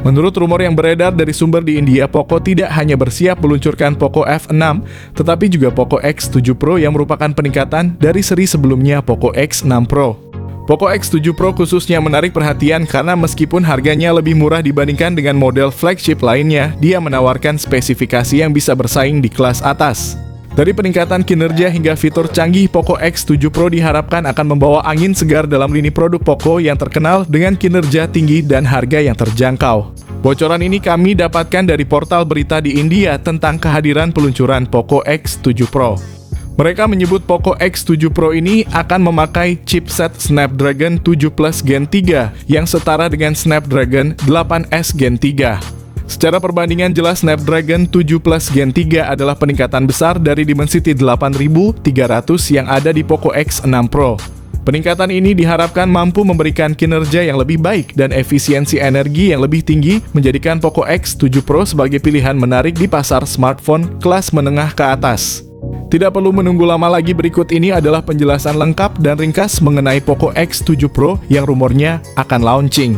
Menurut rumor yang beredar dari sumber di India, Poco tidak hanya bersiap meluncurkan Poco F6, tetapi juga Poco X7 Pro yang merupakan peningkatan dari seri sebelumnya Poco X6 Pro. Poco X7 Pro khususnya menarik perhatian karena meskipun harganya lebih murah dibandingkan dengan model flagship lainnya, dia menawarkan spesifikasi yang bisa bersaing di kelas atas. Dari peningkatan kinerja hingga fitur canggih, Poco X7 Pro diharapkan akan membawa angin segar dalam lini produk Poco yang terkenal dengan kinerja tinggi dan harga yang terjangkau. Bocoran ini kami dapatkan dari portal berita di India tentang kehadiran peluncuran Poco X7 Pro. Mereka menyebut Poco X7 Pro ini akan memakai chipset Snapdragon 7 Plus Gen 3 yang setara dengan Snapdragon 8S Gen 3. Secara perbandingan jelas, Snapdragon 7 Plus Gen 3 adalah peningkatan besar dari Dimensity 8300 yang ada di Poco X6 Pro. Peningkatan ini diharapkan mampu memberikan kinerja yang lebih baik dan efisiensi energi yang lebih tinggi, menjadikan Poco X7 Pro sebagai pilihan menarik di pasar smartphone kelas menengah ke atas. Tidak perlu menunggu lama lagi, berikut ini adalah penjelasan lengkap dan ringkas mengenai Poco X7 Pro yang rumornya akan launching.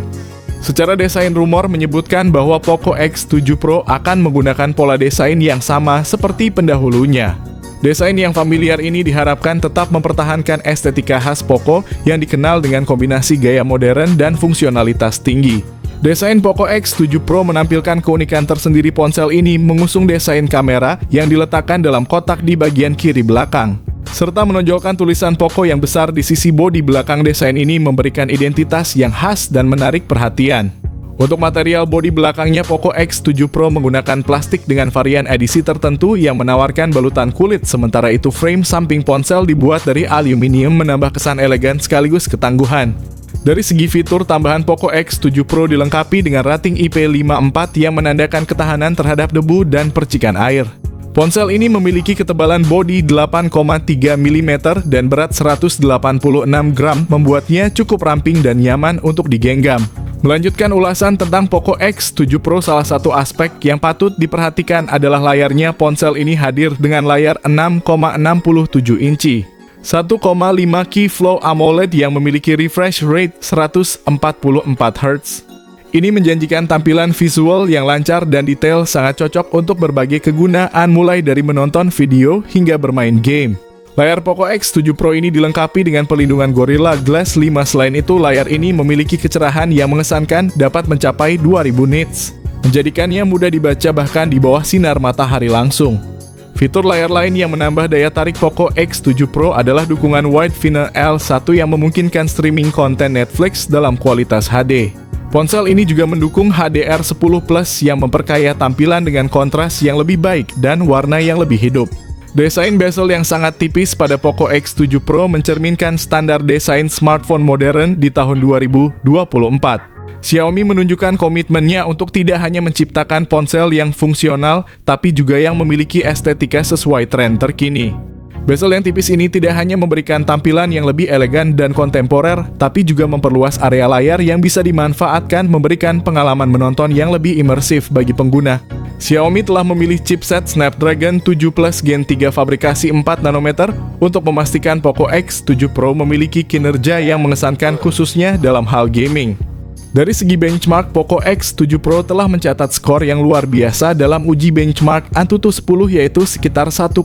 Secara desain, rumor menyebutkan bahwa Poco X7 Pro akan menggunakan pola desain yang sama seperti pendahulunya. Desain yang familiar ini diharapkan tetap mempertahankan estetika khas Poco yang dikenal dengan kombinasi gaya modern dan fungsionalitas tinggi. Desain Poco X7 Pro menampilkan keunikan tersendiri. Ponsel ini mengusung desain kamera yang diletakkan dalam kotak di bagian kiri belakang, serta menonjolkan tulisan Poco yang besar di sisi bodi belakang. Desain ini memberikan identitas yang khas dan menarik perhatian. Untuk material bodi belakangnya, Poco X7 Pro menggunakan plastik dengan varian edisi tertentu yang menawarkan balutan kulit, sementara itu frame samping ponsel dibuat dari aluminium menambah kesan elegan sekaligus ketangguhan. Dari segi fitur, tambahan Poco X7 Pro dilengkapi dengan rating IP54 yang menandakan ketahanan terhadap debu dan percikan air. Ponsel ini memiliki ketebalan bodi 8,3 mm dan berat 186 gram, membuatnya cukup ramping dan nyaman untuk digenggam. Melanjutkan ulasan tentang Poco X7 Pro, salah satu aspek yang patut diperhatikan adalah layarnya. Ponsel ini hadir dengan layar 6,67 inci. 1,5 Q Flow AMOLED yang memiliki refresh rate 144 Hz. Ini menjanjikan tampilan visual yang lancar dan detail, sangat cocok untuk berbagai kegunaan mulai dari menonton video hingga bermain game. Layar Poco X7 Pro ini dilengkapi dengan pelindungan Gorilla Glass 5. Selain itu, layar ini memiliki kecerahan yang mengesankan, dapat mencapai 2000 nits, menjadikannya mudah dibaca bahkan di bawah sinar matahari langsung. Fitur layar lain yang menambah daya tarik Poco X7 Pro adalah dukungan Wide Final L1 yang memungkinkan streaming konten Netflix dalam kualitas HD. Ponsel ini juga mendukung HDR10 Plus yang memperkaya tampilan dengan kontras yang lebih baik dan warna yang lebih hidup. Desain bezel yang sangat tipis pada Poco X7 Pro mencerminkan standar desain smartphone modern di tahun 2024. Xiaomi menunjukkan komitmennya untuk tidak hanya menciptakan ponsel yang fungsional, tapi juga yang memiliki estetika sesuai tren terkini. Bezel yang tipis ini tidak hanya memberikan tampilan yang lebih elegan dan kontemporer, tapi juga memperluas area layar yang bisa dimanfaatkan, memberikan pengalaman menonton yang lebih imersif bagi pengguna. Xiaomi telah memilih chipset Snapdragon 7 Plus Gen 3 fabrikasi 4 nanometer untuk memastikan Poco X7 Pro memiliki kinerja yang mengesankan, khususnya dalam hal gaming. Dari segi benchmark, Poco X7 Pro telah mencatat skor yang luar biasa dalam uji benchmark Antutu 10, yaitu sekitar 1,4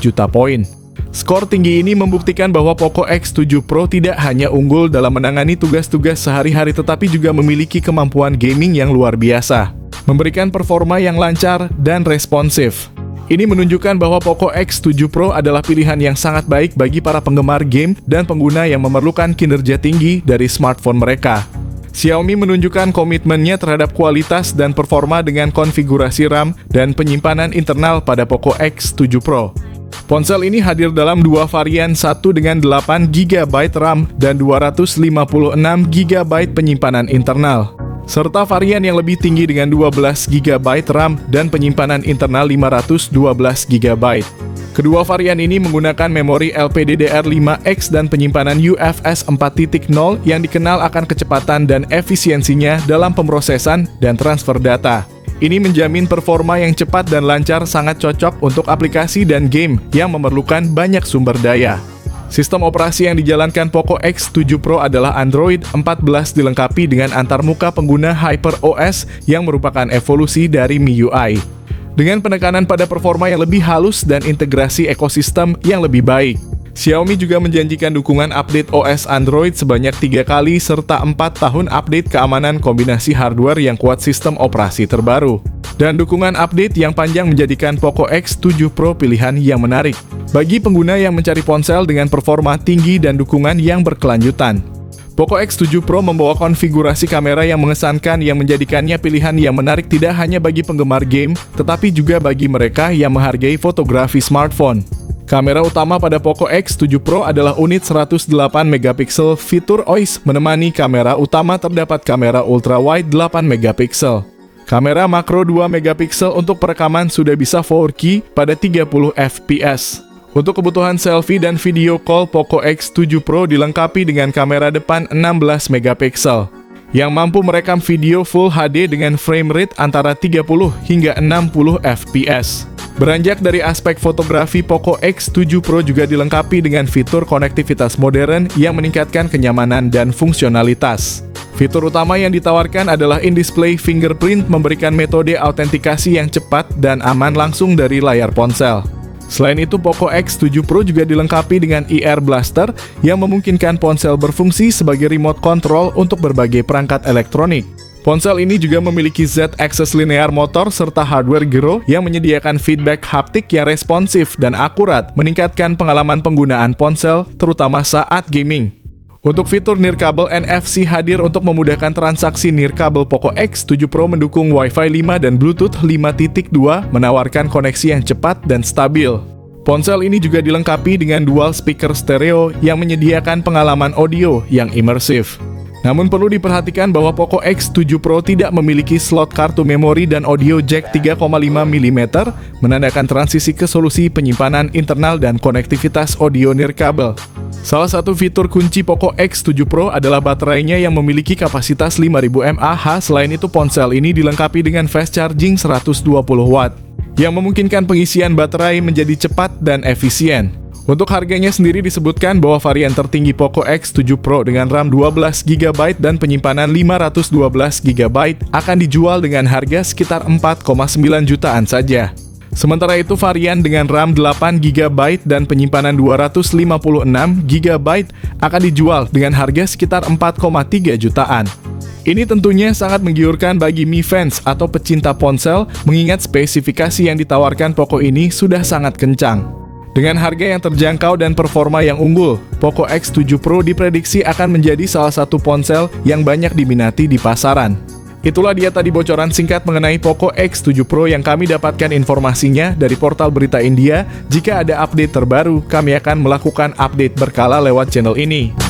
juta poin. Skor tinggi ini membuktikan bahwa Poco X7 Pro tidak hanya unggul dalam menangani tugas-tugas sehari-hari, tetapi juga memiliki kemampuan gaming yang luar biasa, memberikan performa yang lancar dan responsif. Ini menunjukkan bahwa Poco X7 Pro adalah pilihan yang sangat baik bagi para penggemar game dan pengguna yang memerlukan kinerja tinggi dari smartphone mereka. Xiaomi menunjukkan komitmennya terhadap kualitas dan performa dengan konfigurasi RAM dan penyimpanan internal pada Poco X7 Pro. Ponsel ini hadir dalam dua varian, satu dengan 8 GB RAM dan 256 GB penyimpanan internal, serta varian yang lebih tinggi dengan 12 GB RAM dan penyimpanan internal 512 GB. Kedua varian ini menggunakan memori LPDDR5X dan penyimpanan UFS 4.0 yang dikenal akan kecepatan dan efisiensinya dalam pemrosesan dan transfer data. Ini menjamin performa yang cepat dan lancar, sangat cocok untuk aplikasi dan game yang memerlukan banyak sumber daya. Sistem operasi yang dijalankan Poco X7 Pro adalah Android 14 dilengkapi dengan antarmuka pengguna HyperOS yang merupakan evolusi dari MIUI. Dengan penekanan pada performa yang lebih halus dan integrasi ekosistem yang lebih baik. Xiaomi juga menjanjikan dukungan update OS Android sebanyak 3 kali serta 4 tahun update keamanan kombinasi hardware yang kuat sistem operasi terbaru. Dan dukungan update yang panjang menjadikan Poco X7 Pro pilihan yang menarik bagi pengguna yang mencari ponsel dengan performa tinggi dan dukungan yang berkelanjutan. Poco X7 Pro membawa konfigurasi kamera yang mengesankan yang menjadikannya pilihan yang menarik tidak hanya bagi penggemar game, tetapi juga bagi mereka yang menghargai fotografi smartphone. Kamera utama pada Poco X7 Pro adalah unit 108 megapiksel fitur OIS, menemani kamera utama terdapat kamera ultrawide 8 megapiksel. Kamera makro 2 megapiksel untuk perekaman sudah bisa 4K pada 30 fps. Untuk kebutuhan selfie dan video call, Poco X7 Pro dilengkapi dengan kamera depan 16 megapiksel yang mampu merekam video Full HD dengan frame rate antara 30 hingga 60 fps. Beranjak dari aspek fotografi, Poco X7 Pro juga dilengkapi dengan fitur konektivitas modern yang meningkatkan kenyamanan dan fungsionalitas. Fitur utama yang ditawarkan adalah in-display fingerprint, memberikan metode autentikasi yang cepat dan aman langsung dari layar ponsel. Selain itu, Poco X7 Pro juga dilengkapi dengan IR Blaster yang memungkinkan ponsel berfungsi sebagai remote control untuk berbagai perangkat elektronik. Ponsel ini juga memiliki Z-axis linear motor serta hardware gyro yang menyediakan feedback haptik yang responsif dan akurat, meningkatkan pengalaman penggunaan ponsel, terutama saat gaming. Untuk fitur nirkabel NFC hadir untuk memudahkan transaksi nirkabel. Poco X7 Pro mendukung Wi-Fi 5 dan Bluetooth 5.2, menawarkan koneksi yang cepat dan stabil. Ponsel ini juga dilengkapi dengan dual speaker stereo yang menyediakan pengalaman audio yang imersif. Namun perlu diperhatikan bahwa Poco X7 Pro tidak memiliki slot kartu memori dan audio jack 3,5 mm, menandakan transisi ke solusi penyimpanan internal dan konektivitas audio nirkabel. Salah satu fitur kunci Poco X7 Pro adalah baterainya yang memiliki kapasitas 5000 mAh. Selain itu, ponsel ini dilengkapi dengan fast charging 120 watt, yang memungkinkan pengisian baterai menjadi cepat dan efisien. Untuk harganya sendiri disebutkan bahwa varian tertinggi Poco X7 Pro dengan RAM 12GB dan penyimpanan 512GB akan dijual dengan harga sekitar 4,9 jutaan saja. Sementara itu, varian dengan RAM 8GB dan penyimpanan 256GB akan dijual dengan harga sekitar 4,3 jutaan. Ini tentunya sangat menggiurkan bagi Mi fans atau pecinta ponsel, mengingat spesifikasi yang ditawarkan Poco ini sudah sangat kencang. Dengan harga yang terjangkau dan performa yang unggul, Poco X7 Pro diprediksi akan menjadi salah satu ponsel yang banyak diminati di pasaran. Itulah dia tadi bocoran singkat mengenai Poco X7 Pro yang kami dapatkan informasinya dari portal Berita India. Jika ada update terbaru, kami akan melakukan update berkala lewat channel ini.